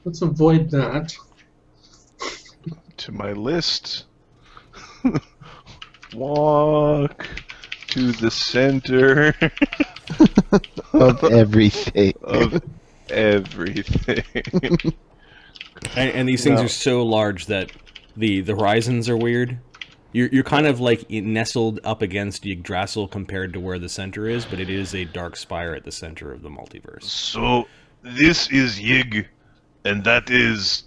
let's avoid that. To my list. Walk to the center Of everything. of everything. And these things are so large that the horizons are weird. You're kind of like nestled up against Yggdrasil compared to where the center is, but it is a dark spire at the center of the multiverse. So, this is Yig, and that is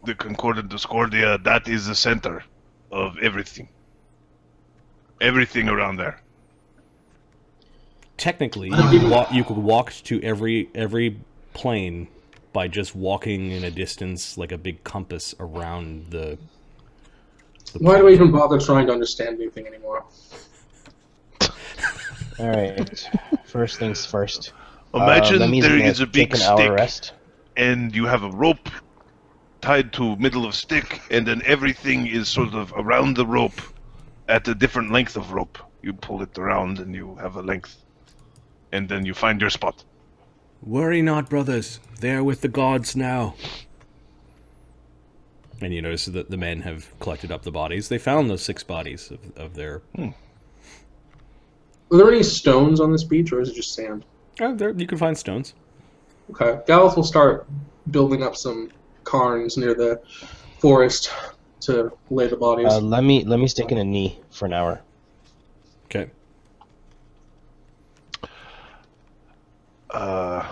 the Concordant Discordia. That is the center of everything. Everything around there. Technically, you could walk to every plane by just walking in a distance, like a big compass around the Why do we even bother trying to understand anything anymore? Alright, first things first. Imagine Lemmy's there gonna is a take big an hour stick, rest. and you have a rope tied to middle of stick, and then everything is sort of around the rope at a different length of rope. You pull it around, and you have a length, and then you find your spot. Worry not, brothers. They are with the gods now. And you notice that the men have collected up the bodies. They found those 6 bodies of their... Are there any stones on this beach, or is it just sand? Oh, there you can find stones. Okay. Galeth will start building up some cairns near the forest to lay the bodies. Lemmy's taking a knee for an hour. Okay.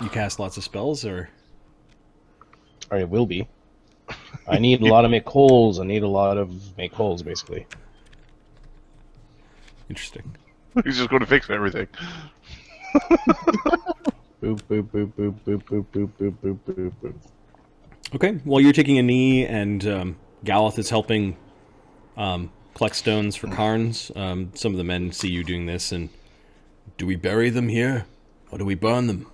You cast lots of spells, or... Or it will be. I need a lot of make holes. I need a lot of make holes, basically. Interesting. He's just going to fix everything. Boop, boop, boop, boop, boop, boop, boop, boop, boop, boop, boop. Okay, well, you're taking a knee, and Galeth is helping collect stones for cairns. Some of the men see you doing this, and... Do we bury them here, or do we burn them?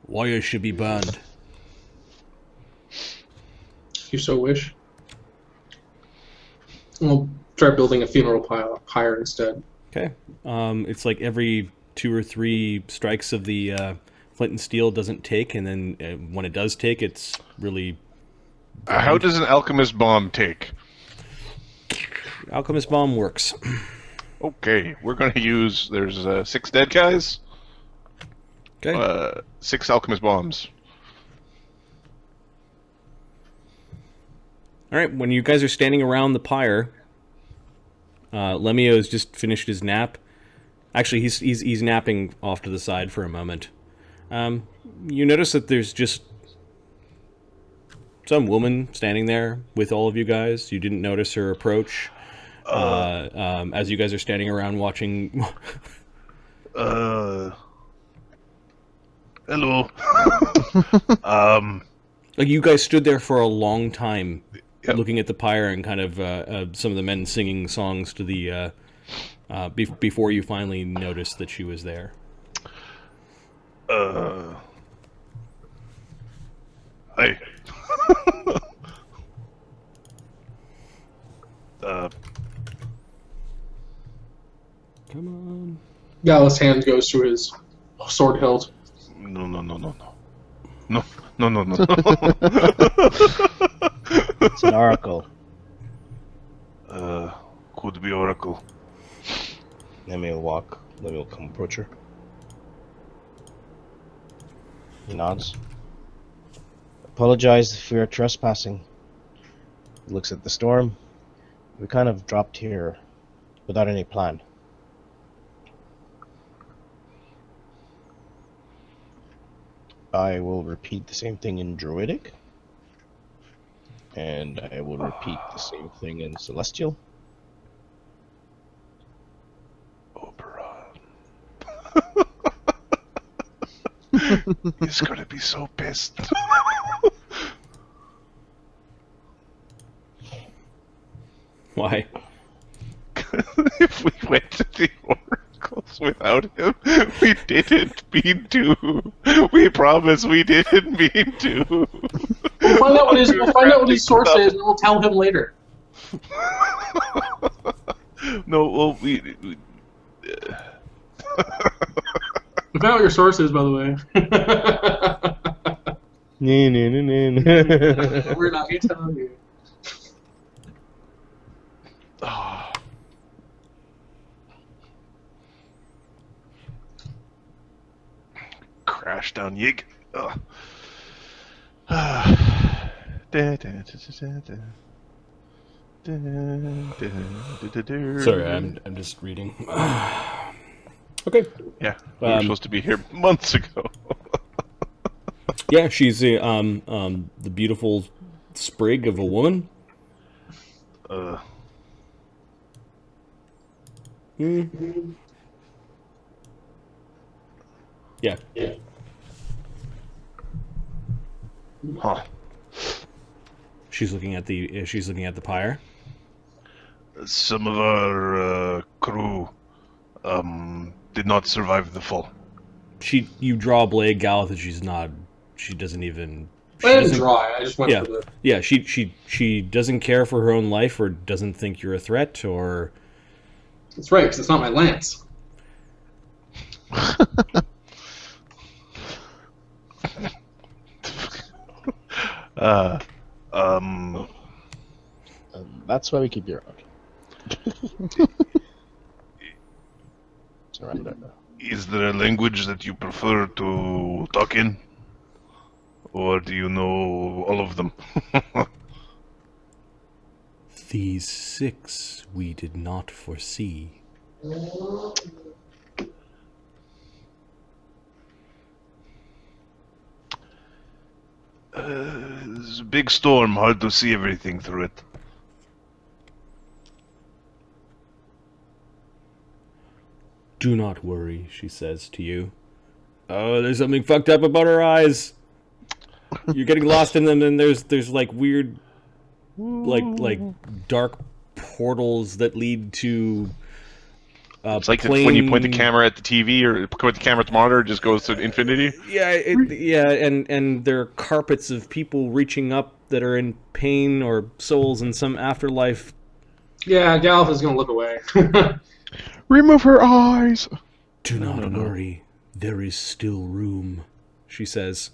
Warriors should be burned. If you so wish. We'll try building a funeral pyre instead. Okay. It's like every 2 or 3 strikes of the flint and steel doesn't take, and then when it does take, it's really... How does an alchemist bomb take? Alchemist bomb works. Okay, we're going to use... There's 6 dead guys. Okay. 6 alchemist bombs. All right, when you guys are standing around the pyre, Lemio's just finished his nap. Actually, he's napping off to the side for a moment. You notice that there's just some woman standing there with all of you guys. You didn't notice her approach as you guys are standing around watching. Hello. Like you guys stood there for a long time, Yep. looking at the pyre and kind of some of the men singing songs to the before you finally noticed that she was there. Hi. Come on. Galeth's hand goes to his sword hilt. No. No. It's an oracle. Could be Oracle. Lemmy will come approach her. He nods. Apologize for your trespassing. He looks at the storm. We kind of dropped here without any plan. I will repeat the same thing in Druidic. And I will repeat the same thing in Celestial. Oberon. He's gonna be so pissed. Why? If we went to the oracles without him, we didn't mean to. We promise we didn't mean to. We'll find out what his source is, and we'll tell him later. No, well, we I found out your source is, by the way. We're not going to tell you. Oh. Crash down Yig. Ugh. Sorry, I'm just reading. Okay. Yeah, we were supposed to be here months ago. Yeah, she's the beautiful sprig of a woman. Yeah. Huh. She's looking at the pyre. Some of our crew did not survive the fall. You draw a blade, Galith, and she doesn't even. I didn't draw it. I just went for the. Yeah, she doesn't care for her own life, or doesn't think you're a threat, or. That's right, because it's not my lance. That's why we keep you around. Surrender. Is there a language that you prefer to talk in? Or do you know all of them? These 6 we did not foresee. It's a big storm, hard to see everything through it. Do not worry, she says to you. Oh, there's something fucked up about her eyes. You're getting lost in them, and there's like weird, like dark portals that lead to. It's like when you point the camera at the TV or point the camera at the monitor, it just goes to infinity. Yeah, and there are carpets of people reaching up that are in pain or souls in some afterlife. Yeah, Galith is going to look away. Remove her eyes! Do not worry. There is still room, she says.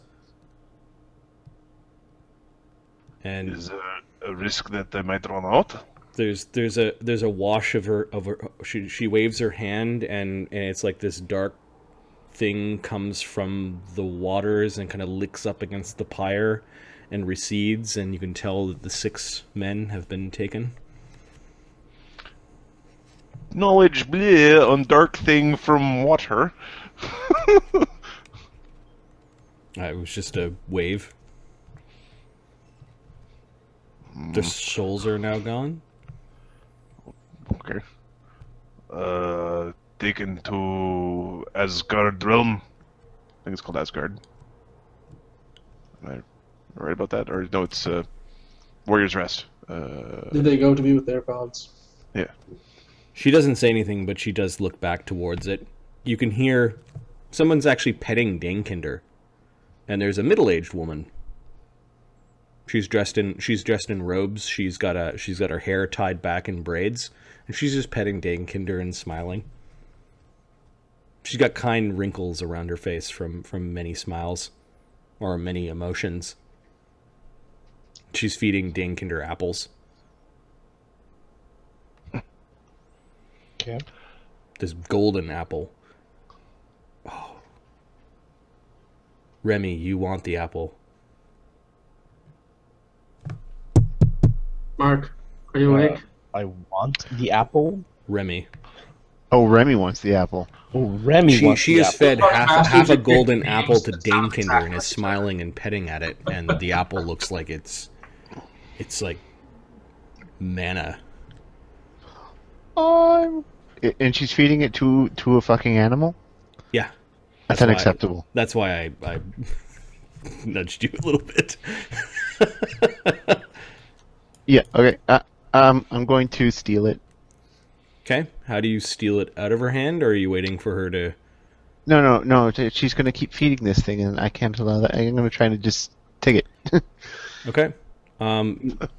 And Is there a risk that they might run out? there's a wash of her she waves her hand and it's like this dark thing comes from the waters and kind of licks up against the pyre and recedes, and you can tell that the 6 men have been taken. Knowledge bleh on dark thing from water. It was just a wave. Their souls are now gone. Okay. Taken to Asgard realm. I think it's called Asgard. Am I right about that? Or no, it's Warrior's Rest. Did they go to be with their gods? Yeah. She doesn't say anything, but she does look back towards it. You can hear someone's actually petting Danekinder, and there's a middle-aged woman. She's dressed in robes. She's got her hair tied back in braids, and she's just petting Danekinder and smiling. She's got kind wrinkles around her face from many smiles, or many emotions. She's feeding Danekinder apples. Okay. This golden apple. Oh. Remy, you want the apple. Mark, are you awake? I want the apple. Remy. Oh, Remy wants the apple. Oh, Remy wants She the has apple. fed half a Bastards, golden big apple to names, that sounds Danekinder exactly and is like smiling and petting at it, and the apple looks like it's like manna. And she's feeding it to a fucking animal? Yeah. That's why- unacceptable. That's why I nudged you a little bit. Yeah, okay. I'm going to steal it. Okay. How do you steal it out of her hand, or are you waiting for her to... No. She's going to keep feeding this thing, and I can't allow that. I'm going to try to just take it. Okay.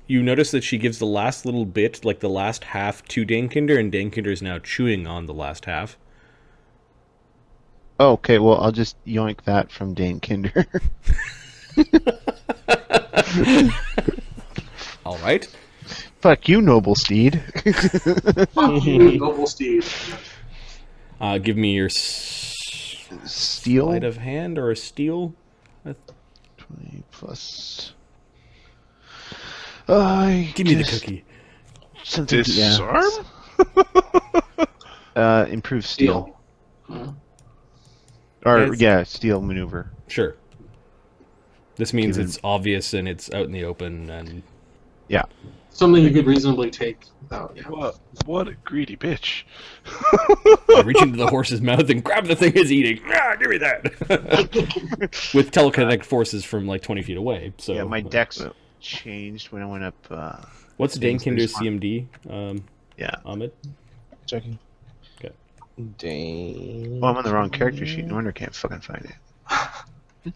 You notice that she gives the last little bit, like the last half, to Danekinder, and Danekinder is now chewing on the last half. Oh, okay, well, I'll just yoink that from Dane Kinder. All right. Fuck you, noble steed. Fuck you, noble steed. Give me your Steel? sleight of hand or a steal. 20 plus... Give me the cookie. Something, Disarm? Improve steel. Steel maneuver. Sure. This means Given- it's obvious and it's out in the open and Yeah. Something you could reasonably take without. Yeah. What a greedy bitch. I reach into the horse's mouth and grab the thing it's eating. Ah, give me that. With telekinetic forces from like 20 feet away. So Yeah, my dex changed when I went up. What's Dane Kinder's Respawn. CMD? Yeah. Ahmed? Checking. Okay. Dane. Well, I'm on the wrong character sheet. No wonder I can't fucking find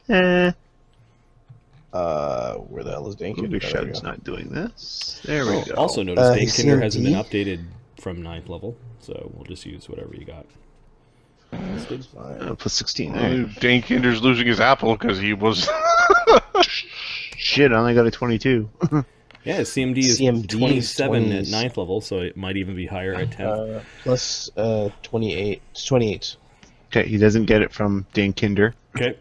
it. Where the hell is Dane? Blue There we Shadow's go. not doing this. There we go. Also notice Dane Kinder CMD? hasn't been updated from 9th level, so we'll just use whatever you got. Listed. Fine. Plus 16. There. Dane Kinder's losing his apple because he was. Shit, I only got a 22. Yeah, his CMD is CMD is 27 at 20s. 9th level, so it might even be higher at 10th. Plus 28. 28. Okay, he doesn't get it from Dane Kinder. Okay.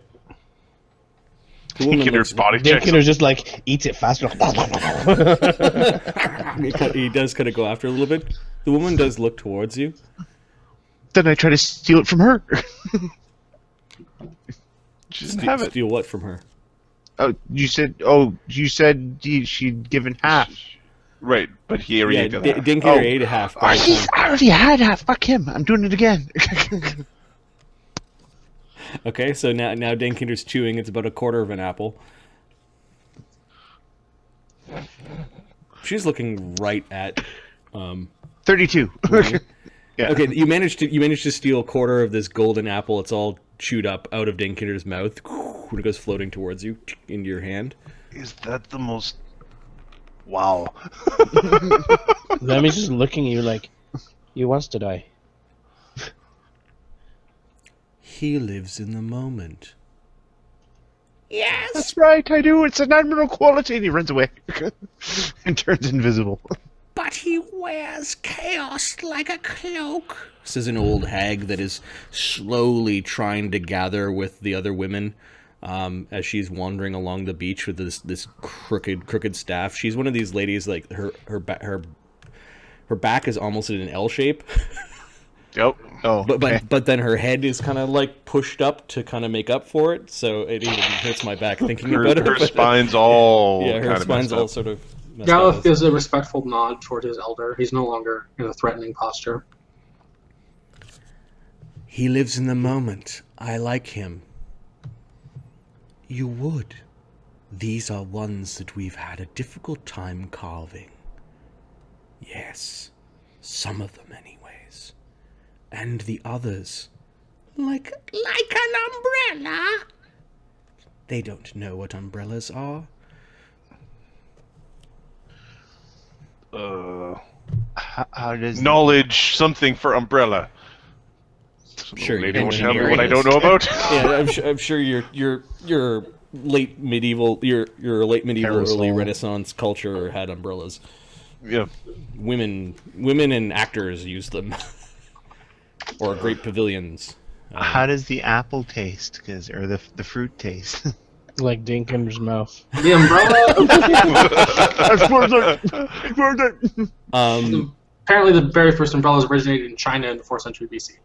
The Dane woman Kinder's looks, body Dane checks. Kinder's just like eats it faster. he does kind of go after a little bit. The woman does look towards you. Then I try to steal it from her. She doesn't have it. Steal what from her? You said she'd given half. Right, but he already Yeah, did that. Dane Kinder ate a half. By the time. I already had half. Fuck him. I'm doing it again. Okay, so now Dane Kinder's chewing. It's about a quarter of an apple. She's looking right at. 32. Yeah. Okay, you managed to steal a quarter of this golden apple. It's all chewed up out of Dane Kinder's mouth when it goes floating towards you into your hand. Is that the most? Wow. Lemmy's just looking at you like, he wants to die. He lives in the moment. That's right, I do. It's an admirable quality. And he runs away and turns invisible. But he wears chaos like a cloak, says an old hag that is slowly trying to gather with the other women as she's wandering along the beach with this crooked staff. She's one of these ladies, like her back is almost in an L shape. Yep. Oh, But then her head is kind of like pushed up to kind of make up for it, so it even hurts my back thinking about it. Her but- spine's all. yeah, her kind of spine's messed all up. sort of messed up. Galuf gives a respectful nod toward his elder. He's no longer in a threatening posture. He lives in the moment. I like him. You would. These are ones that we've had a difficult time carving. Yes, some of them anyways. And the others, like an umbrella. They don't know what umbrellas are. How does Knowledge, something for umbrella. Sure, Lady you won't can tell me hear what I it. don't know about. Yeah, I'm sure your late medieval, your late medieval, Parasol. early Renaissance culture had umbrellas. Yeah. Women and actors used them, or great pavilions. How does the apple taste? Or the fruit taste? Like Dane Kinder's mouth. The umbrella. It's worth it. Apparently, the very first umbrellas originated in China in the 4th century BC.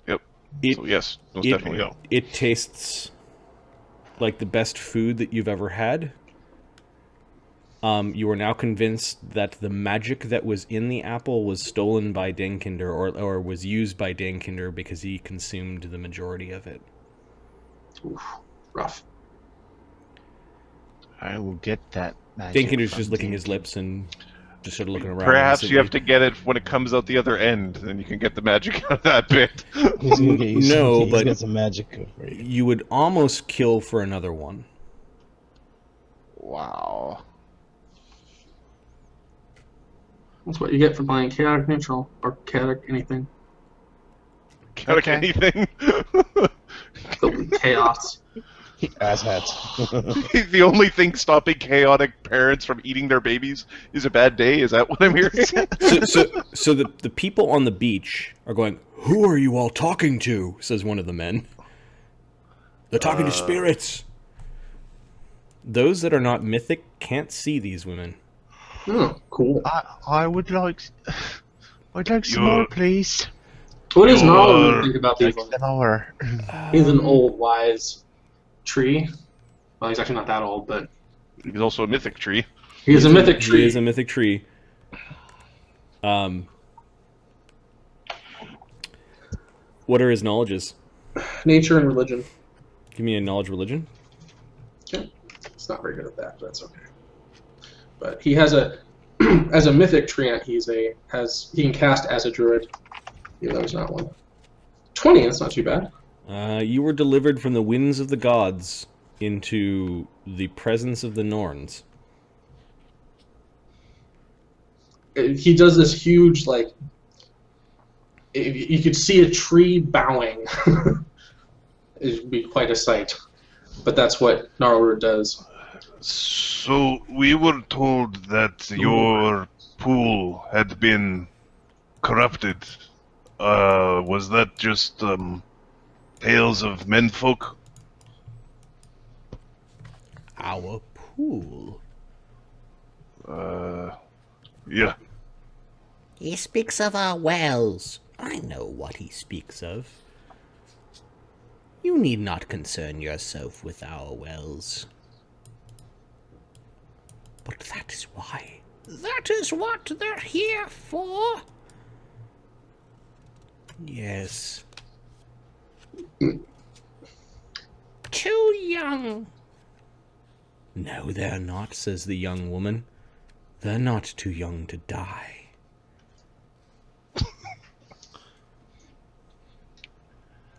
Yep. It, So yes, most it- definitely no. It tastes like the best food that you've ever had. You are now convinced that the magic that was in the apple was stolen by Dane Kinder, or was used by Dane Kinder because he consumed the majority of it. Oof, rough. I will get that magic. Dane Kinder's from just licking Dane his lips and just sort of looking around. Perhaps you have innocently. to get it when it comes out the other end, then you can get the magic out of that bit. He's gonna get you No, he's but- got some magic for you. You would almost kill for another one. Wow. That's what you get for playing chaotic neutral or chaotic anything. Chaotic Okay. anything. chaos. Asshats. The only thing stopping chaotic parents from eating their babies is a bad day. Is that what I'm hearing? So the people on the beach are going, "Who are you all talking to?" says one of the men. They're talking to spirits. Those that are not mythic can't see these women. Oh, cool. I would like... I'd like some more, please. What does Gnarl think about these ones? Some more. He's an old, wise tree. Well, he's actually not that old, but... He's also a mythic tree. He is a mythic tree. He is a mythic tree. What are his knowledges? Nature and religion. Give me a knowledge religion. Okay. It's not very good at that, but that's okay. But he has a... as a mythic treant, he can cast as a druid. Even though he's not one. 20, that's not too bad. You were delivered from the winds of the gods into the presence of the Norns. He does this huge, like... You could see a tree bowing. It would be quite a sight. But that's what Gnarlroot does. So we were told that your pool had been corrupted. Was that just tales of menfolk? Our pool. Yeah. He speaks of our wells. I know what he speaks of. You need not concern yourself with our wells. But that is why. That is what they're here for. Yes. Too young. No, they're not, says the young woman. They're not too young to die.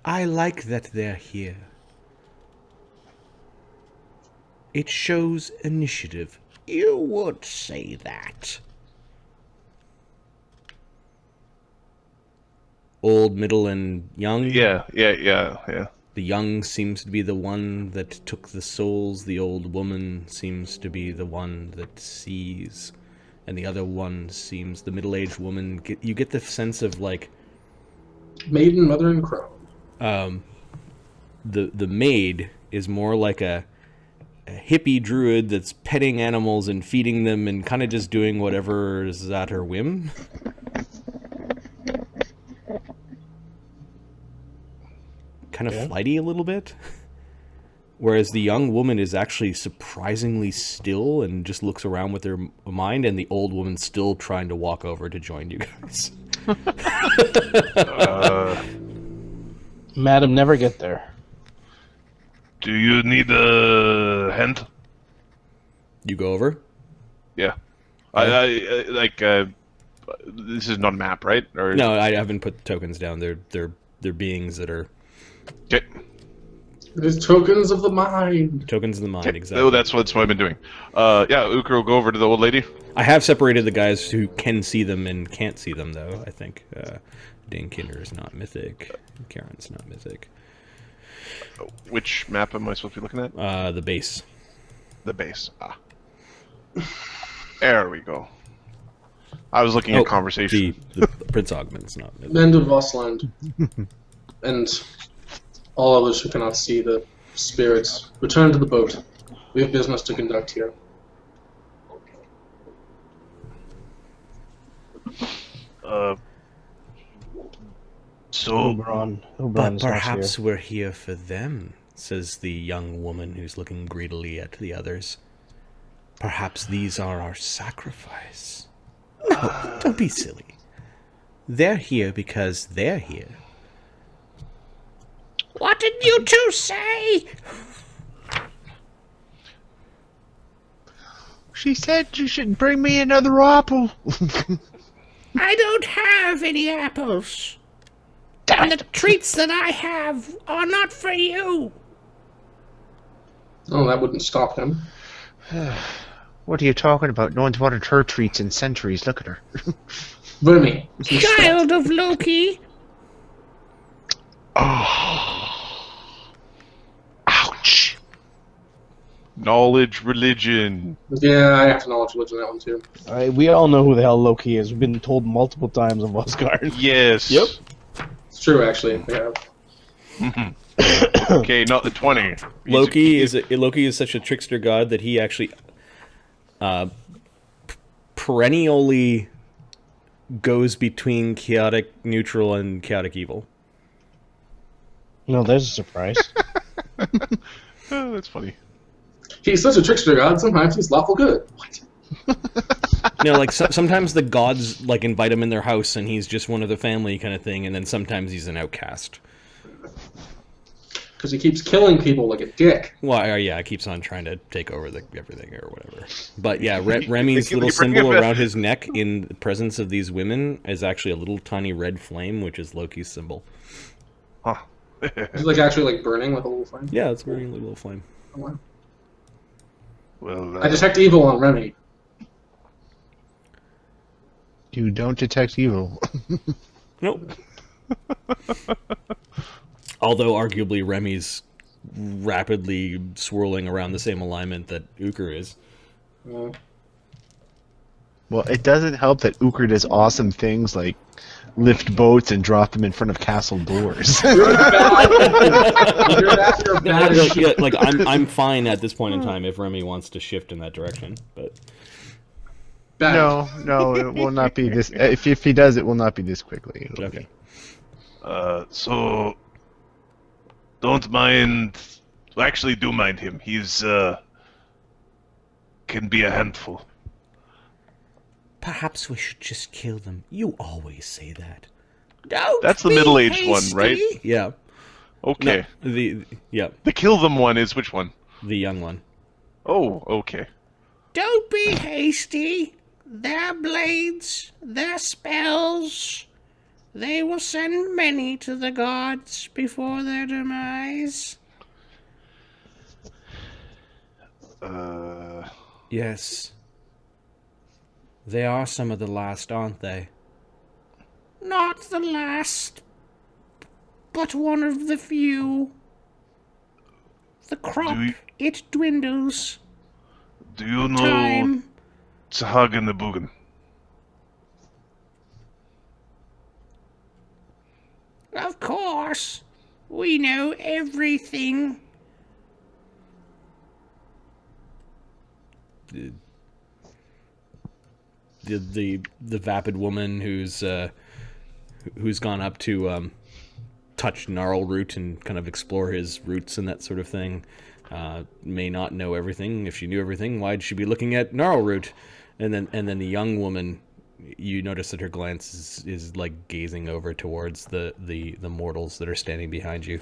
I like that they're here. It shows initiative. You would say that. Old, middle, and young? Yeah. The young seems to be the one that took the souls. The old woman seems to be the one that sees. And the other one seems... The middle-aged woman... You get the sense of, like... Maiden, mother, and crone. The maid is more like a hippie druid that's petting animals and feeding them and kind of just doing whatever is at her whim. Kind of flighty a little bit. Whereas the young woman is actually surprisingly still and just looks around with her mind, and the old woman's still trying to walk over to join you guys. Madam, never get there. Do you need a hand? You go over? Yeah. I like. This is not a map, right? Or No, I haven't put the tokens down. They're beings that are okay. There's tokens of the mind. tokens of the mind. Exactly. Oh, that's what I've been doing. Yeah, Ukra will go over to the old lady. I have separated the guys who can see them and can't see them, though. I think Danekinder is not mythic. Karen's not mythic. Which map am I supposed to be looking at? The base. The base. Ah. There we go. I was looking at conversation. The Prince Augment's not mythic. Men of Vossland. And all others who cannot see the spirits, return to the boat. We have business to conduct here. So Oberon But is not perhaps here. we're here for them, says the young woman who's looking greedily at the others. Perhaps these are our sacrifice. No, don't be silly. They're here because they're here. What did you two say? She said you should bring me another apple. I don't have any apples. And the treats that I have are not for you. Oh, that wouldn't stop him. What are you talking about? No one's wanted her treats in centuries. Look at her. Vermi. Child of Loki. Knowledge, religion. Yeah, I have to knowledge religion that one too. Alright, we all know who the hell Loki is. We've been told multiple times of Asgard. Yes. Yep. It's true, actually. Yeah. Okay, not the 20. Loki is such a trickster god that he actually perennially goes between chaotic neutral and chaotic evil. No, there's a surprise. Oh, that's funny. He's such a trickster god, sometimes he's lawful good. What? You know, like sometimes the gods like invite him in their house and he's just one of the family kind of thing, and then sometimes he's an outcast. Because he keeps killing people like a dick. Well, yeah, he keeps on trying to take over everything or whatever. But yeah, Remy's They little bring him symbol in. around his neck in the presence of these women is actually a little tiny red flame, which is Loki's symbol. Huh. He's like actually like burning with a little flame. Yeah, it's burning a little flame. Oh, wow. Well, I detect evil on Remy. You don't detect evil. Nope. Although arguably Remy's rapidly swirling around the same alignment that Uker is. Uh, Well, it doesn't help that Uker does awesome things like lift boats and drop them in front of castle doors. you're bad. You're bad. Yeah, like I'm fine at this point in time if Remy wants to shift in that direction, but Bad. No, it will not be this. If he does, it will not be this quickly. It'll okay. So don't mind. Well, actually, do mind him. He's can be a handful. Perhaps we should just kill them. You always say that. That's the middle-aged one, right? Yeah. Okay. No, The kill them one is which one? the young one. Oh, okay. Don't be hasty. Their blades, their spells, they will send many to the gods before their demise. Yes. They are some of the last, aren't they? Not the last, but one of the few. The crop, Do you- it dwindles. Do you know Time. Zahag and the Bugan? Of course. We know everything. The vapid woman who's gone up to touch Gnarl Root and kind of explore his roots and that sort of thing may not know everything. If she knew everything, why'd she be looking at Gnarl Root? And then the young woman, you notice that her glance is like gazing over towards the mortals that are standing behind you.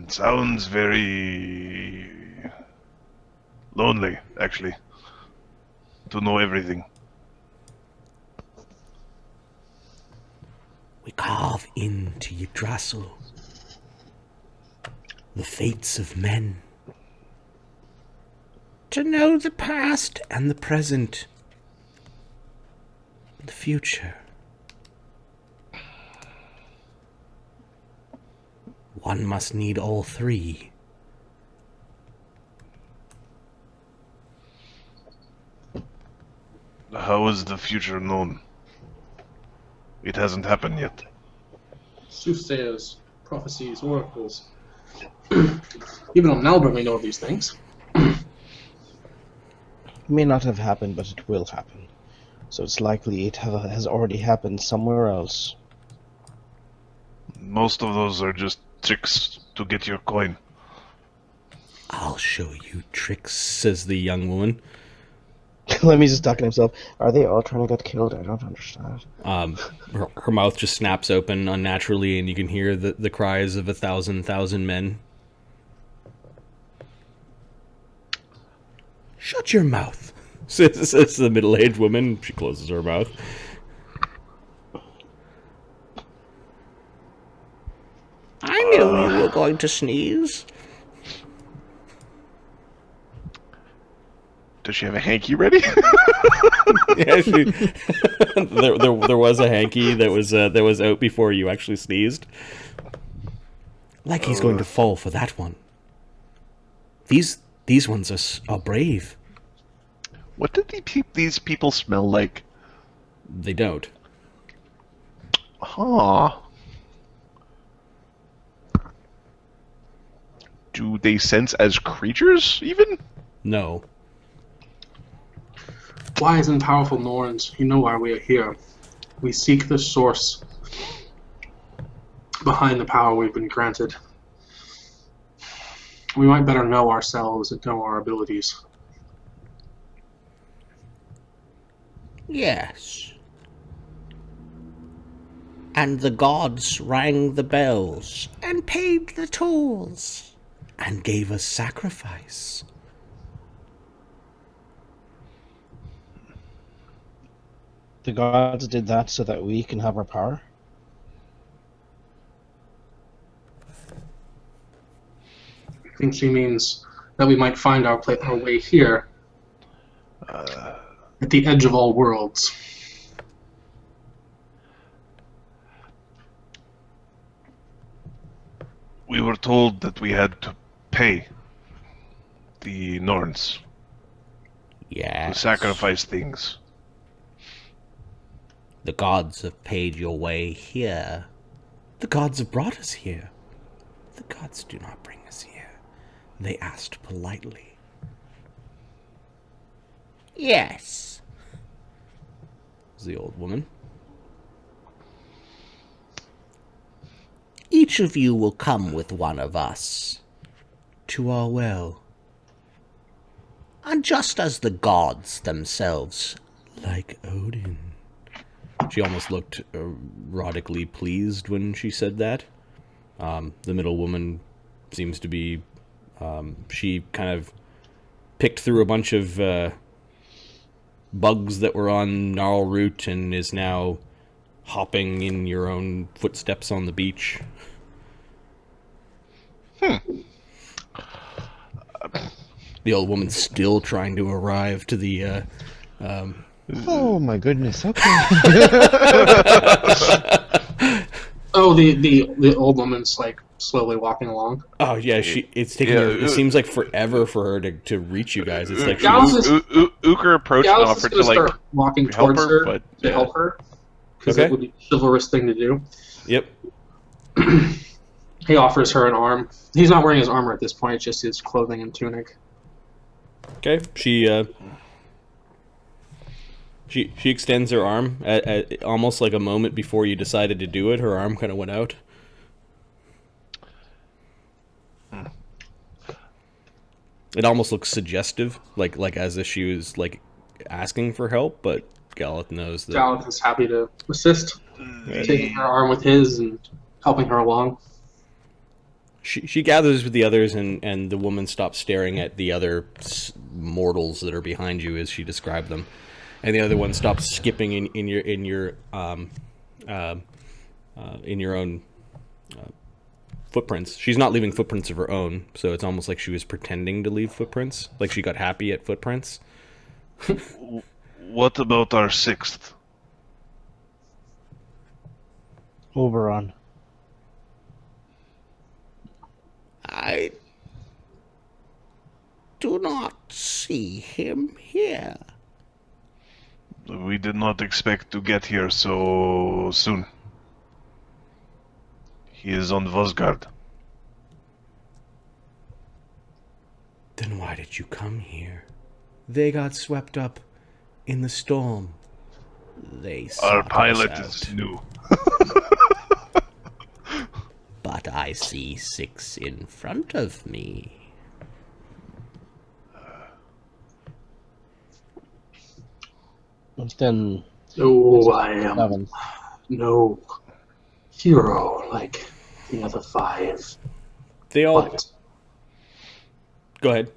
Sounds very lonely, actually, to know everything. We carve into Yggdrasil the fates of men. To know the past and the present, and the future. One must need all three. How is the future known? It hasn't happened yet. Soothsayers, prophecies, oracles. Even on Nalbur we know these things. It may not have happened, but it will happen. So it's likely it has already happened somewhere else. Most of those are just tricks to get your coin. I'll show you tricks. Says the young woman. Lemmy's just talking to himself. Are they all trying to get killed? I don't understand. Her mouth just snaps open unnaturally, and you can hear the cries of 1,000 men. Shut your mouth. Says the middle-aged woman. She closes her mouth. I knew you were going to sneeze. Does she have a hanky ready? Yeah, there was a hanky that was out before you actually sneezed. Like he's going to fall for that one. These ones are brave. What did these people smell like? They don't. Huh. Do they sense as creatures, even? No. Wise and powerful Norns, you know why we are here. We seek the source behind the power we've been granted. We might better know ourselves and know our abilities. Yes. And the gods rang the bells and paid the tolls And gave us sacrifice. The gods did that so that we can have our power? I think she means that we might find our way here at the edge of all worlds. We were told that we had to pay the Norns to Yes. sacrifice things. The gods have paid your way here. The gods have brought us here. The gods do not bring us here. They asked politely. Yes. Was the old woman. Each of you will come with one of us. To our well. And just as the gods themselves. Like Odin. She almost looked erotically pleased when she said that. The middle woman seems to be... she kind of picked through a bunch of bugs that were on gnarl root and is now hopping in your own footsteps on the beach. The old woman's still trying to arrive to the... Oh my goodness, okay. Oh, the old woman's like slowly walking along. Oh yeah, it's taking her. It seems like forever for her to reach you guys. It's like Gallus is Uker approached and Gallus is offered going to to like start walking help towards her, her but, to yeah. help her because Okay. it would be a chivalrous thing to do. Yep. He offers her an arm. He's not wearing his armor at this point; it's just his clothing and tunic. Okay. She extends her arm at almost like a moment before you decided to do it. Her arm kind of went out. It almost looks suggestive, like as if she was like asking for help. But Galeth knows that. Gallus is happy to assist, taking her arm with his and helping her along. She gathers with the others, and the woman stops staring at the other mortals that are behind you as she described them, and the other one stops skipping in your own footprints. She's not leaving footprints of her own, so it's almost like she was pretending to leave footprints, like she got happy at footprints. What about our sixth? Oberon. I do not see him here. We did not expect to get here so soon. He is on Vosgard. Then why did you come here? They got swept up in the storm. They Our sought pilot us is out, new. but I see 6 in front of me. Then Oh, I am 7. no hero like the other 5, They all but go ahead.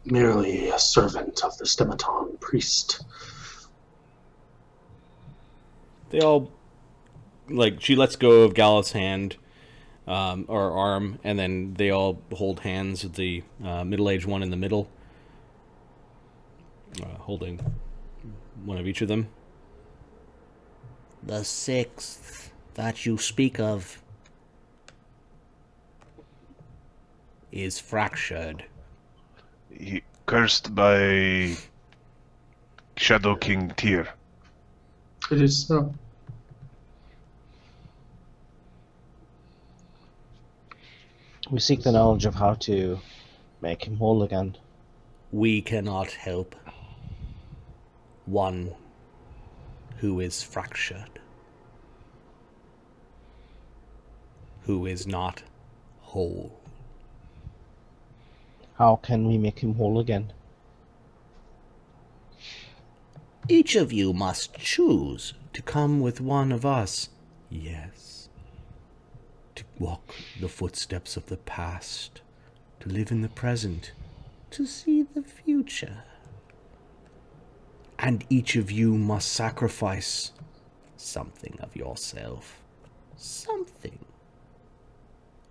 merely a servant of the Stematon priest. They all, like, she lets go of Galeth's hand, or arm, and then they all hold hands with the middle-aged one in the middle, holding one of each of them. The 6th that you speak of. is fractured. Cursed by Shadow King Tyr. It is so. We seek the knowledge of how to make him whole again. We cannot help one who is fractured, who is not whole. How can we make him whole again? Each of you must choose to come with one of us. Yes. To walk the footsteps of the past, to live in the present, to see the future. And each of you must sacrifice something of yourself, something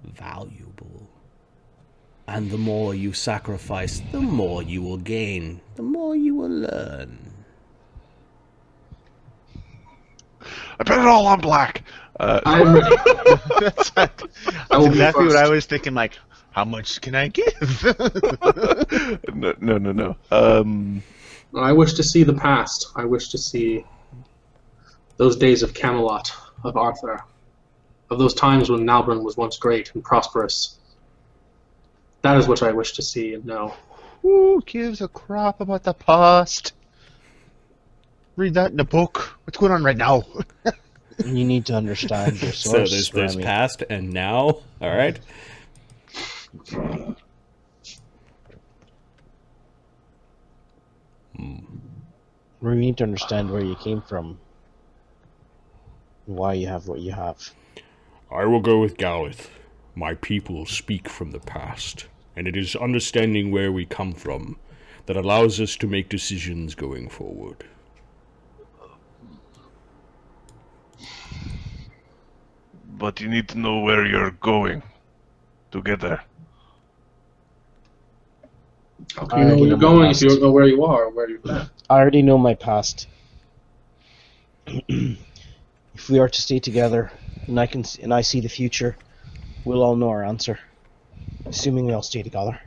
valuable. And the more you sacrifice, the more you will gain, the more you will learn. I bet it all on black. I'm ready. That's I will be exactly what first. I was thinking. Like, how much can I give? No. I wish to see the past. I wish to see those days of Camelot, of Arthur, of those times when Nalbrun was once great and prosperous. That is what I wish to see and know. Who gives a crap about the past? Read that in the book. What's going on right now? You need to understand your So source, there's Remy. past and now. All right. We need to understand where you came from, why you have what you have. I will go with Galith. My people speak from the past, and it is understanding where we come from that allows us to make decisions going forward. But you need to know where you're going to get there. How can you know where you're going if you don't know where you are or where you've been? I already know my past. If we are to stay together, and I see the future, we'll all know our answer. Assuming we all stay together.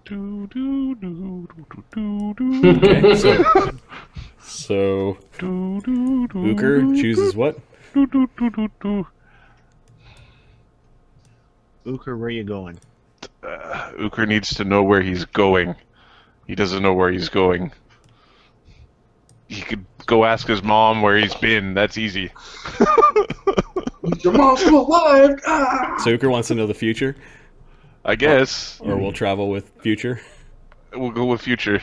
Okay. So Uker chooses what? Uker, where you going? Uker needs to know where he's going. He doesn't know where he's going. He could go ask his mom where he's been. That's easy. Your mom's still alive! Ah! So Uker wants to know the future, I guess. or we'll travel with future. We'll go with future.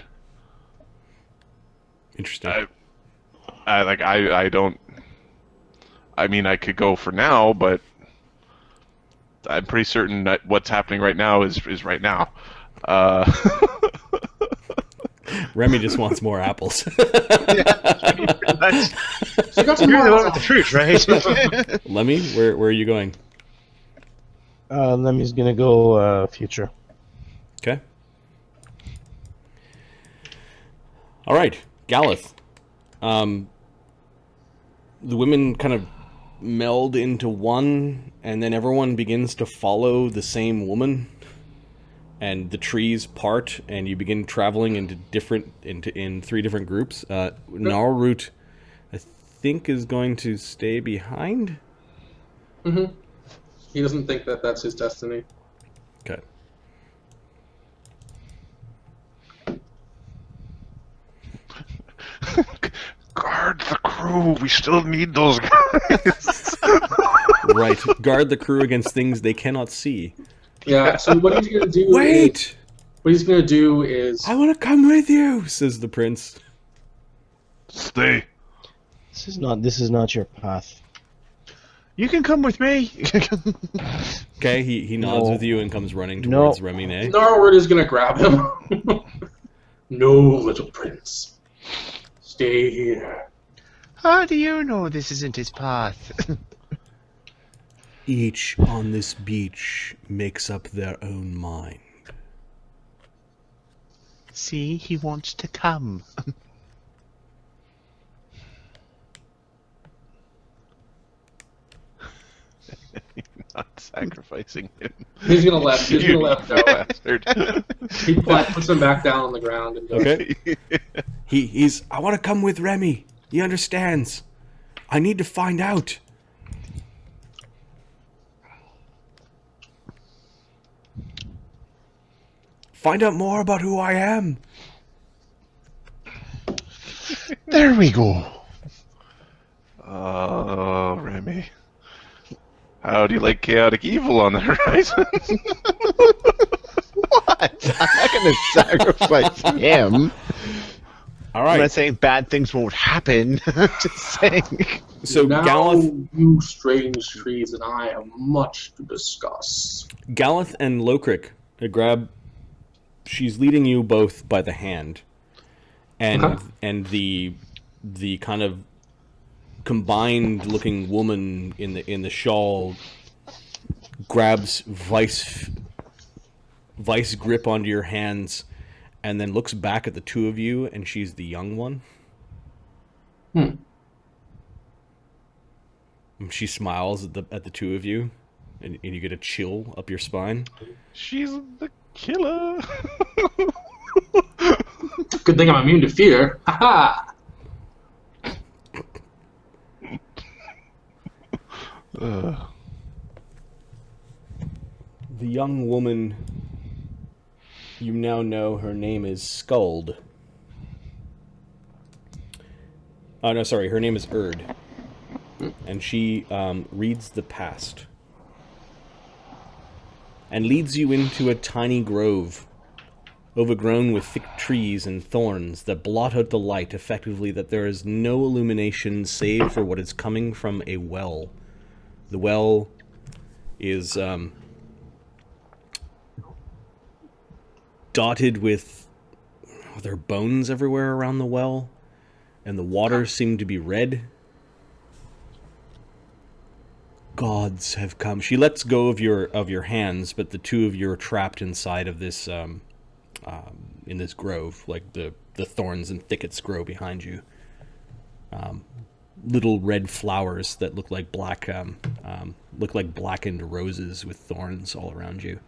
Interesting. I don't. I mean, I could go for now, but I'm pretty certain that what's happening right now is right now. Remy just wants more apples. So you got some You're the more one with the fruit, right? Lemmy, where are you going? Lemmy's gonna go future. Okay. All right, Galith. The women kind of meld into one, and then everyone begins to follow the same woman. And the trees part, and you begin traveling in three different groups. Narut, I think, is going to stay behind. Mm-hmm. He doesn't think that that's his destiny. Okay. Guard the crew. We still need those guys. Right. Guard the crew against things they cannot see. Yeah, so what he's gonna do Wait! is I want to come with you, says the prince. Stay. This is not your path. You can come with me. Okay, he nods No. with you and comes running No. towards Remine. Narwhal is gonna grab him. No, little prince. Stay here. How do you know this isn't his path? Each on this beach makes up their own mind. See, he wants to come. not sacrificing him. He's gonna let. He's You gonna let go. bastard. He puts him back down on the ground and goes, Okay. He's. I want to come with Remy. He understands. I need to find out. Find out more about who I am. There we go. Oh, Remy. How do you like chaotic evil on the horizon? What? I'm not going to sacrifice him. All I'm right. not saying bad things won't happen. I'm just saying. So now Galith, you strange trees and I have much to discuss. Galith and Lokrik grab. She's leading you both by the hand, and Okay. and the kind of combined looking woman in the shawl grabs vice grip onto your hands, and then looks back at the two of you, and she's the young one. She smiles at the two of you, and you get a chill up your spine. She's the killer. Good thing I'm immune to fear. Ha Ugh. The young woman, you now know her name is Skuld. Oh, no, sorry, her name is Erd. And she reads the past. And leads you into a tiny grove, overgrown with thick trees and thorns that blot out the light effectively, that there is no illumination save for what is coming from a well. The well is dotted with... Are there bones everywhere around the well? And the waters seem to be red. Gods have come. She lets go of your hands, but the two of you are trapped inside of this in this grove. Like the thorns and thickets grow behind you. Little red flowers that look like blackened roses with thorns all around you.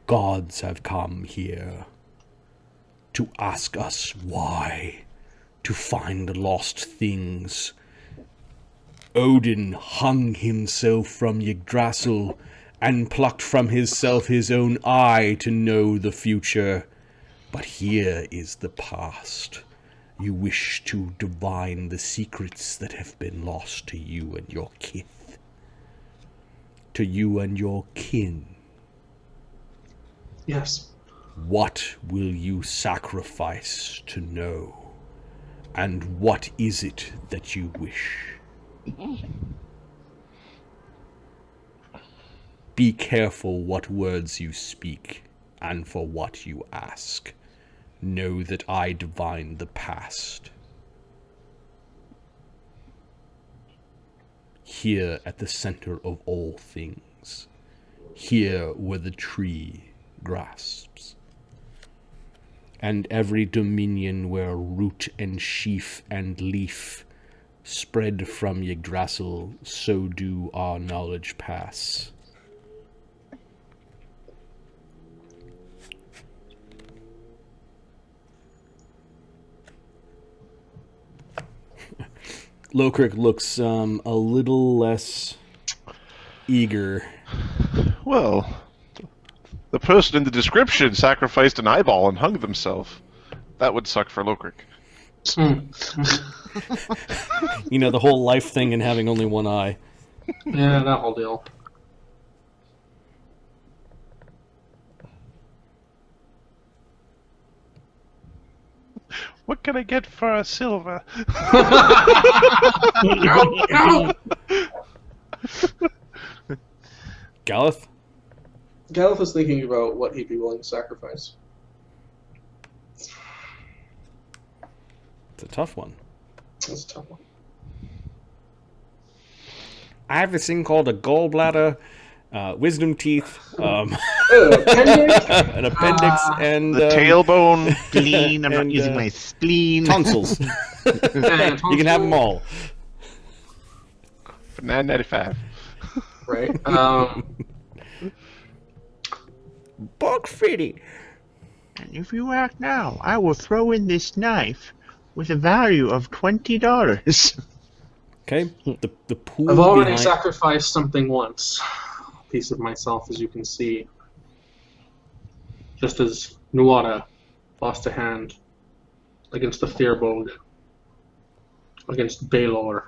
Gods have come here to ask us why, to find lost things. Odin hung himself from Yggdrasil and plucked from himself his own eye to know the future. But here is the past. You wish to divine the secrets that have been lost to you and your kith. To you and your kin. Yes. What will you sacrifice to know? And what is it that you wish? Be careful what words you speak, and for what you ask. Know that I divine the past. Here at the center of all things, here where the tree grasps, and every dominion where root and sheaf and leaf spread from Yggdrasil, so do our knowledge pass. Lokrik looks a little less eager. Well, the person in the description sacrificed an eyeball and hung themselves. That would suck for Lokrik. You know, the whole life thing and having only one eye. Yeah, that whole deal. What can I get for a silver? No! Galith? Galith is thinking about what he'd be willing to sacrifice. It's a tough one. That's a tough one. I have this thing called a gallbladder, wisdom teeth, Appendix? an appendix, and The tailbone. Spleen. I'm not And, using my spleen. tonsils. You can have them all. For $9.95. right? Bog Freddy. And if you act now, I will throw in this knife with a value of $20. Okay. The pool I've already behind. sacrificed something once. A piece of myself, as you can see. Just as Nuada lost a hand against the Firbolg, against Baelor.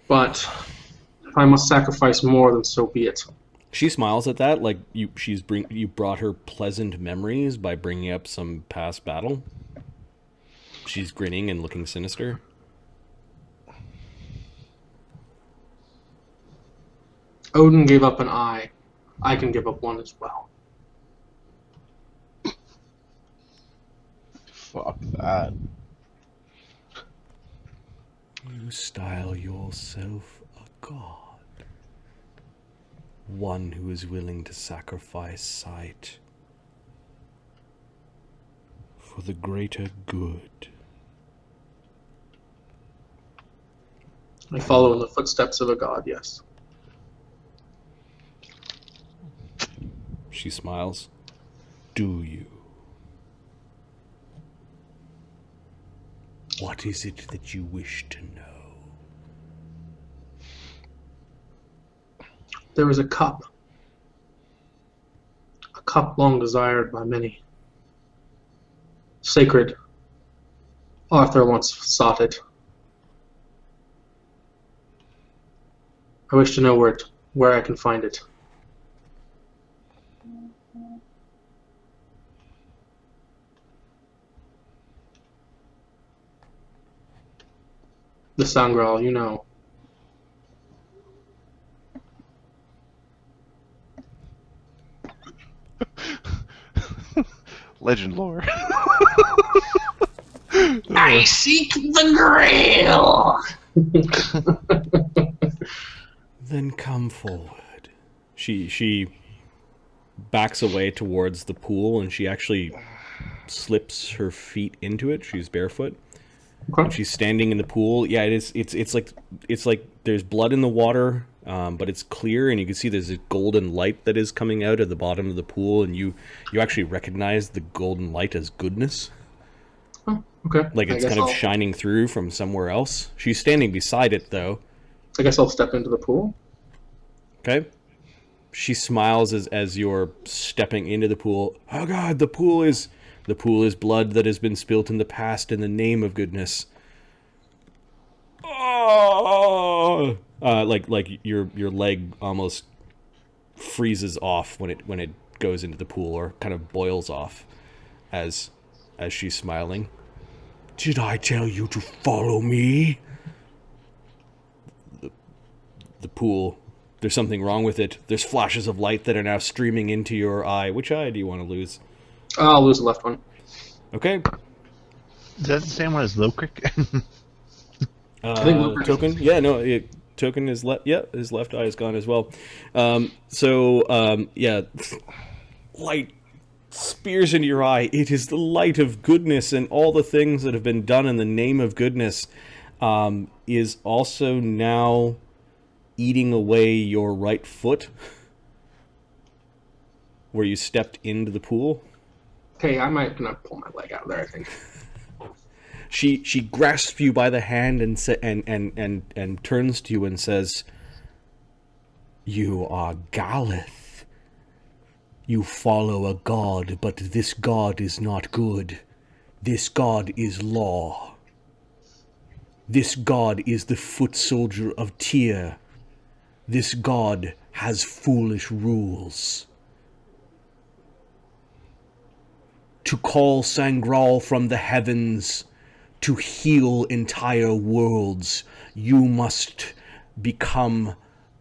But if I must sacrifice more, then so be it. She smiles at that, like you brought her pleasant memories by bringing up some past battle. She's grinning and looking sinister. Odin gave up an eye. I can give up one as well. Fuck that. You style yourself a god. One who is willing to sacrifice sight for the greater good. I follow in the footsteps of a god, yes. She smiles. Do you? What is it that you wish to know? There is a cup long desired by many. Sacred. Arthur once sought it. I wish to know where I can find it. The Sangral, you know. Legend lore. I seek the Grail! Then come forward. She backs away towards the pool, and she actually slips her feet into it. She's barefoot. Okay. She's standing in the pool. Yeah, it's like there's blood in the water, but it's clear, and you can see there's a golden light that is coming out at the bottom of the pool, and you actually recognize the golden light as goodness. Oh, okay. Like it's kind of shining through from somewhere else. She's standing beside it, though. I guess I'll step into the pool. Okay. She smiles as you're stepping into the pool. Oh God, the pool is blood that has been spilt in the past in the name of goodness. Oh! Like your leg almost freezes off when it goes into the pool, or kind of boils off as she's smiling. Did I tell you to follow me? The pool, there's something wrong with it. There's flashes of light that are now streaming into your eye. Which eye do you want to lose? I'll lose the left one. Okay. Is that the same one as Lokrik? I think Lokrik is- Token? Yeah, no, Token is left. Yeah, his left eye is gone as well. Yeah, light spears into your eye. It is the light of goodness, and all the things that have been done in the name of goodness is also now eating away your right foot where you stepped into the pool. Okay, I might gonna pull my leg out of there, I think. She grasps you by the hand and turns to you and says, "You are Galeth. You follow a god, but this god is not good. This god is law. This god is the foot soldier of Tyr. This god has foolish rules. To call Sangral from the heavens, to heal entire worlds, you must become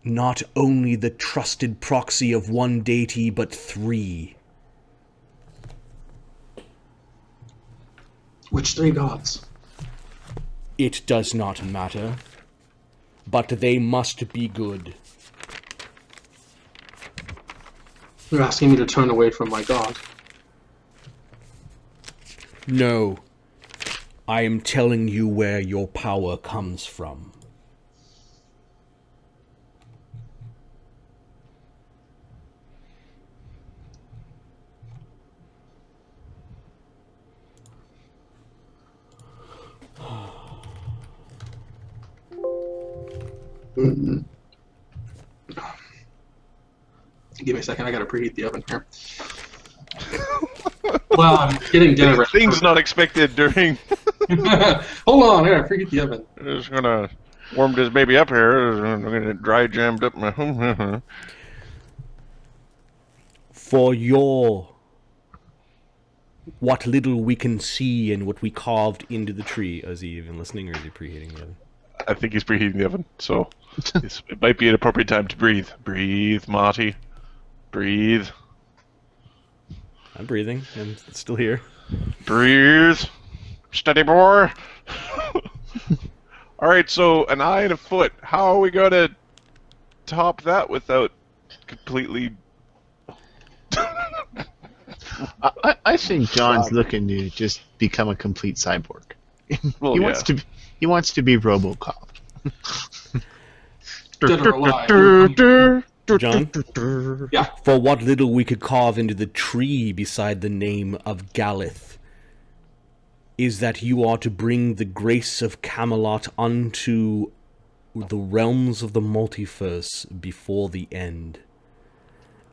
not only the trusted proxy of one deity, but three. Which three gods? It does not matter, but they must be good." You're asking me to turn away from my god. No. I am telling you where your power comes from. Mm. Give me a second. I gotta preheat the oven here. Well, I'm getting dinner ready. Things not expected during. Hold on, I gotta preheat the oven. Just gonna warm this baby up here. I'm gonna dry jammed up my. For your what little we can see and what we carved into the tree. Is he even listening, or is he preheating the oven? I think he's preheating the oven, so it might be an appropriate time to breathe. Breathe, Marty. Breathe. I'm breathing. I'm still here. Breathe. Steady, boy. Alright, so an eye and a foot. How are we gonna top that without completely... I think John's looking to just become a complete cyborg. Well, he yeah. wants to be RoboCop. Dead or alive. John? Yeah. For what little we could carve into the tree beside the name of Galith is that you are to bring the grace of Camelot unto the realms of the multiverse before the end,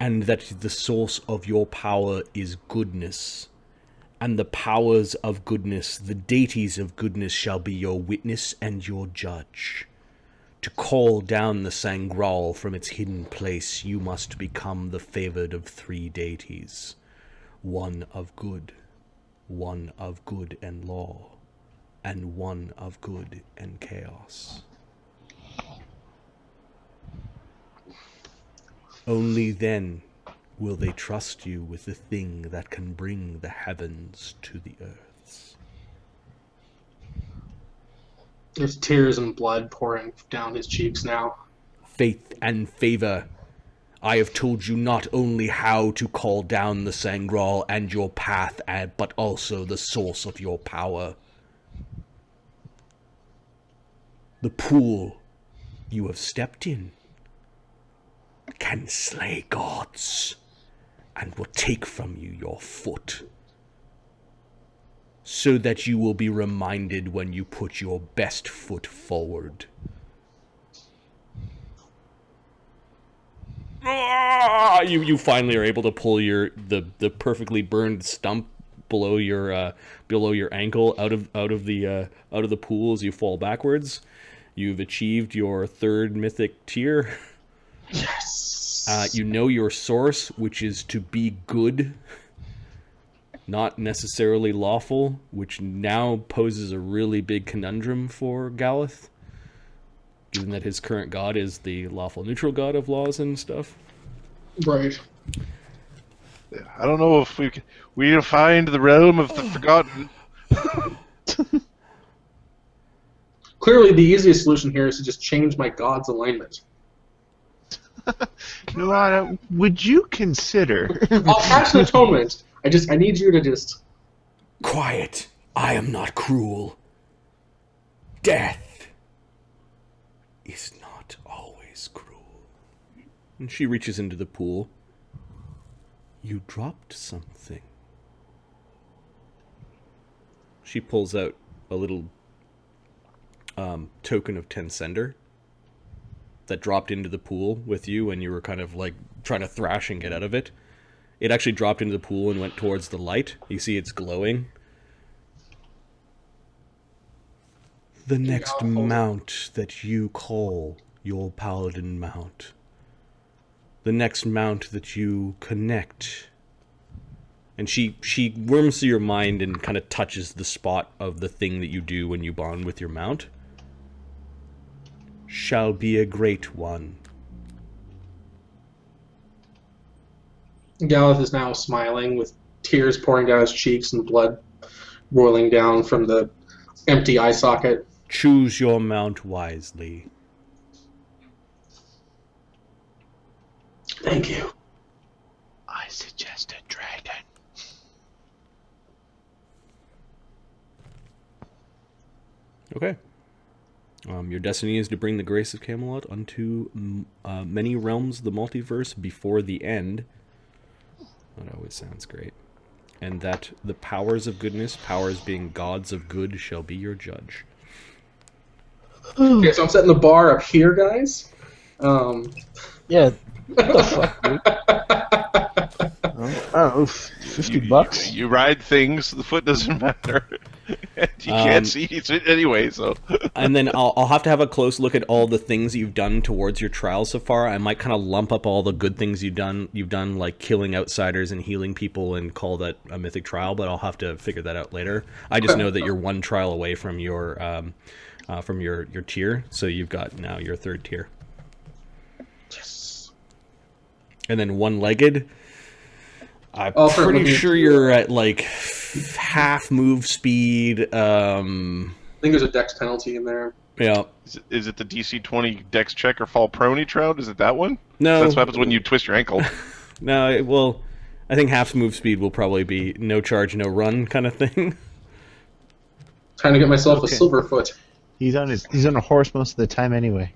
and that the source of your power is goodness, and the powers of goodness, the deities of goodness, shall be your witness and your judge. To call down the Sangral from its hidden place, you must become the favored of three deities. One of good and law, and one of good and chaos. Only then will they trust you with the thing that can bring the heavens to the earths. There's tears and blood pouring down his cheeks now. Faith and favor. I have told you not only how to call down the Sangral and your path, but also the source of your power. The pool you have stepped in can slay gods and will take from you your foot, so that you will be reminded when you put your best foot forward. You finally are able to pull the perfectly burned stump below your ankle out of the pool as you fall backwards. You've achieved your third mythic tier. Yes. You know your source, which is to be good, not necessarily lawful, which now poses a really big conundrum for Galith, given that his current god is the lawful neutral god of laws and stuff. Right. I don't know if we need to find the realm of the forgotten. Clearly, the easiest solution here is to just change my god's alignment. Narada, would you consider... I'll cast an atonement. I need you to just... Quiet. I am not cruel. Death is not always cruel. And she reaches into the pool. You dropped something. She pulls out a little token of Tensender that dropped into the pool with you when you were kind of like trying to thrash and get out of it. It actually dropped into the pool and went towards the light. You see it's glowing. The next mount that you call your paladin mount. The next mount that you connect. And she worms through your mind and kind of touches the spot of the thing that you do when you bond with your mount. Shall be a great one. Galith is now smiling with tears pouring down his cheeks and blood roiling down from the empty eye socket. Choose your mount wisely. Thank you. I suggest a dragon. Okay. Your destiny is to bring the grace of Camelot unto many realms of the multiverse before the end. That always sounds great. And that the powers of goodness, powers being gods of good, shall be your judge. Okay, so I'm setting the bar up here, guys. Yeah. What the fuck, dude? I don't know, $50? You ride things. The foot doesn't matter. You can't see it anyway. So. And then I'll have to have a close look at all the things you've done towards your trial so far. I might kind of lump up all the good things you've done like killing outsiders and healing people, and call that a mythic trial. But I'll have to figure that out later. I just know that you're one trial away from your tier, so you've got now your 3rd tier. Yes. And then one-legged. I'm Also, pretty looking sure at- you're at like half move speed. I think there's a dex penalty in there. Yeah. Is it the DC 20 Dex check or fall prone each round? Is it that one? No. That's what happens when you twist your ankle. No, well, I think half move speed will probably be no charge, no run kind of thing. Trying to get myself Okay. a silverfoot. He's on a horse most of the time anyway.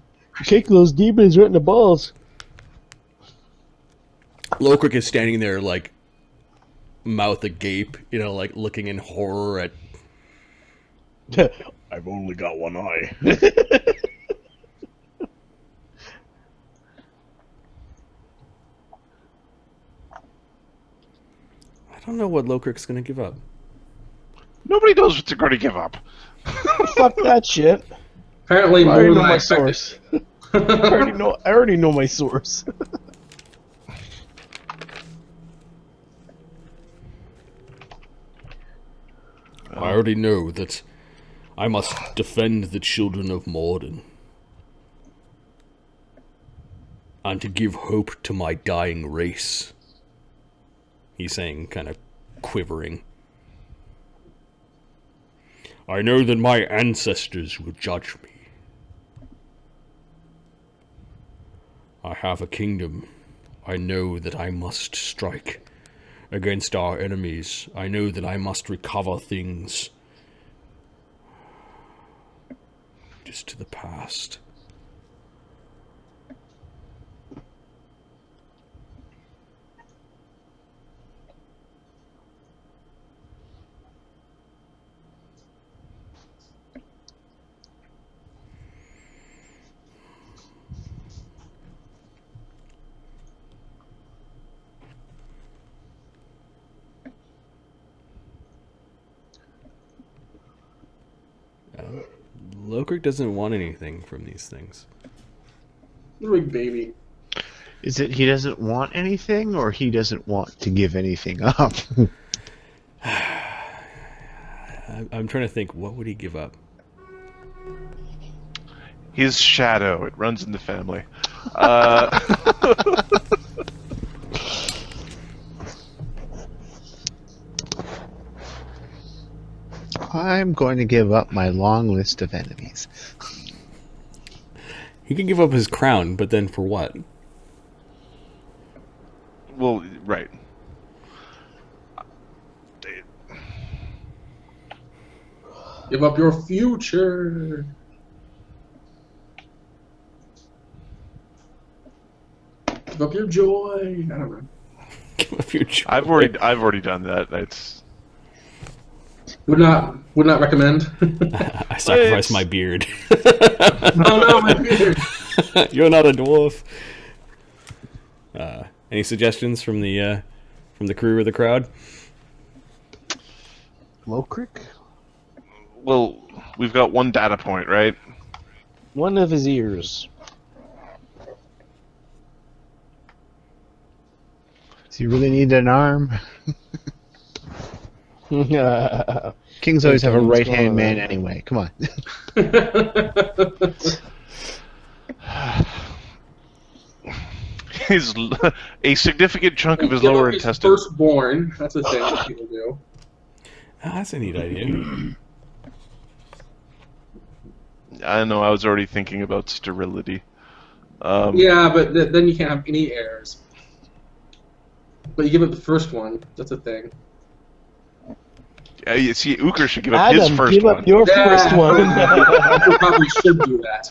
Kick those demons right in the balls. Lokrik is standing there, like, mouth agape, like looking in horror at. I've only got one eye. I don't know what Lokrik's going to give up. Nobody knows what they're going to give up. Fuck that shit. Apparently, I more already than know I my expected. source. I already know my source. I already know that I must defend the children of Morden. And to give hope to my dying race. He's saying, kind of quivering. I know that my ancestors will judge me. I have a kingdom. I know that I must strike against our enemies. I know that I must recover things. Just to the past. Lokrik doesn't want anything from these things. Little big baby. Is it he doesn't want anything, or he doesn't want to give anything up? I'm trying to think, what would he give up? His shadow. It runs in the family. I'm going to give up my long list of enemies. He could give up his crown, but then for what? Well, right. Give up your future. Give up your joy. I don't know. Give up your joy. I've already done that. That's Would not recommend. I sacrificed my beard. No, my beard. You're not a dwarf. Any suggestions from the crew or the crowd? Lokrik? well, we've got one data point, right? One of his ears. Does he really need an arm? Kings always have a right-hand man anyway. Come on. A significant chunk of his Give up lower his intestine. Firstborn. That's a thing that people do. That's a neat idea. I know. I was already thinking about sterility. Yeah, but then you can't have any heirs. But you give up the first one. That's a thing. You see, Uker should give up his Adam, first give one. up your first one. You probably should do that.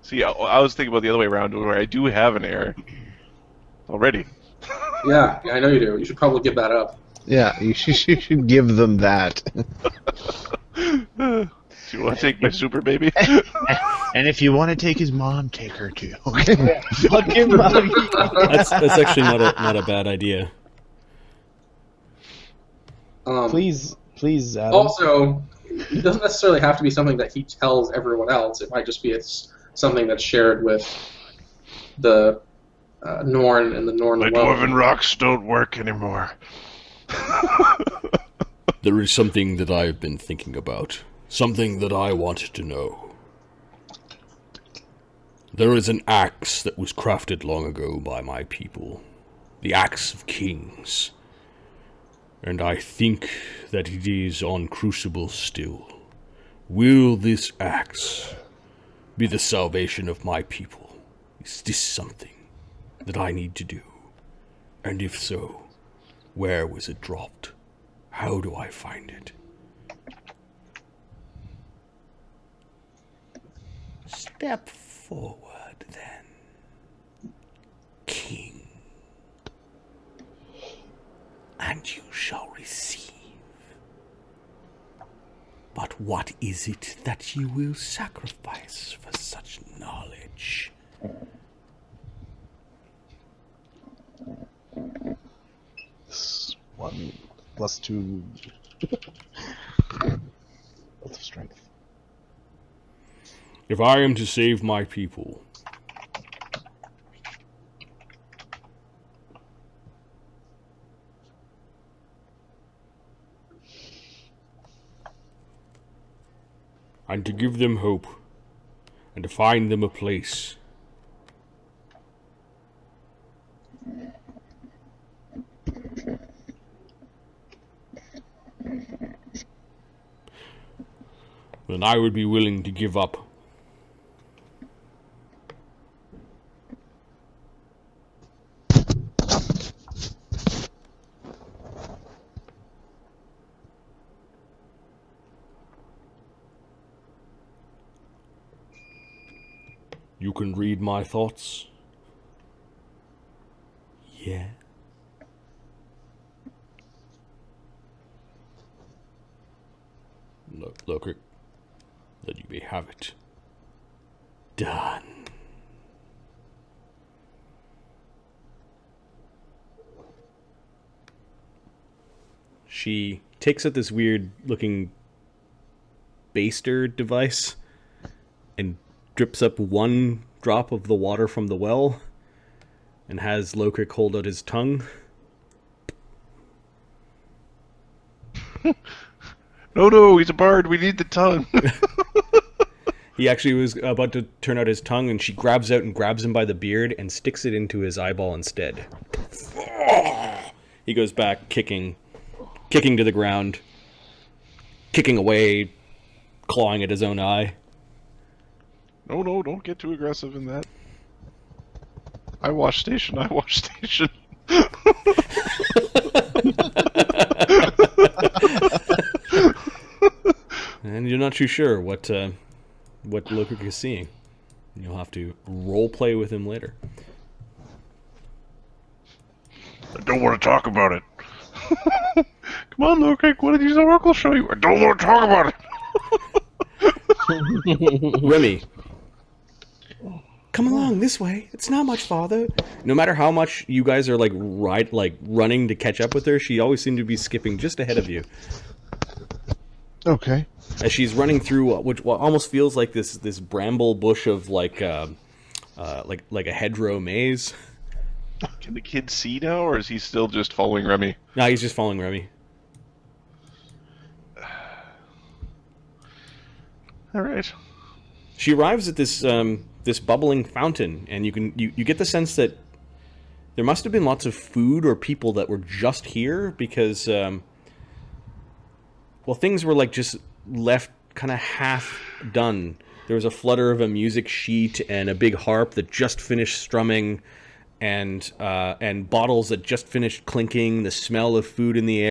See, I was thinking about the other way around, where I do have an heir already. Yeah, I know you do. You should probably give that up. Yeah, you should give them that. Do you want to take my super baby? And if you want to take his mom, take her too. Okay. Fuck him, Mom. That's actually not a bad idea. Please, Adam. Also, it doesn't necessarily have to be something that he tells everyone else. It might just be something that's shared with the Norn and the Norn My alone. dwarven rocks don't work anymore. There is something that I've been thinking about. Something that I wanted to know. There is an axe that was crafted long ago by my people. The Axe of Kings. And I think that it is on Crucible still. Will this axe be the salvation of my people? Is this something that I need to do? And if so, where was it dropped? How do I find it? Step forward, then, King, and you shall receive. But what is it that you will sacrifice for such knowledge? This 1 + 2. Both of strength. If I am to save my people, and to give them hope, and to find them a place, then I would be willing to give up. You can read my thoughts. Yeah. Look, that you may have it. Done. She takes out this weird looking baster device and drips up 1 drop of the water from the well and has Lokrik hold out his tongue. No, he's a bard. We need the tongue. He actually was about to turn out his tongue, and she grabs him by the beard and sticks it into his eyeball instead. He goes back, kicking to the ground, kicking away, clawing at his own eye. No, don't get too aggressive in that. I wash station. And you're not too sure what Lokrik is seeing. You'll have to role play with him later. I don't want to talk about it. Come on, Lokrik, what did these oracles show you? I don't want to talk about it. Remy, come along this way. It's not much farther. No matter how much you guys are running to catch up with her, she always seemed to be skipping just ahead of you. Okay. As she's running through what almost feels like this bramble bush of like a hedgerow maze. Can the kid see now, or is he still just following Remy? No, he's just following Remy. All right. She arrives at this bubbling fountain, and you get the sense that there must have been lots of food or people that were just here because things were just left kind of half done. There was a flutter of a music sheet and a big harp that just finished strumming, and bottles that just finished clinking. The smell of food in the air.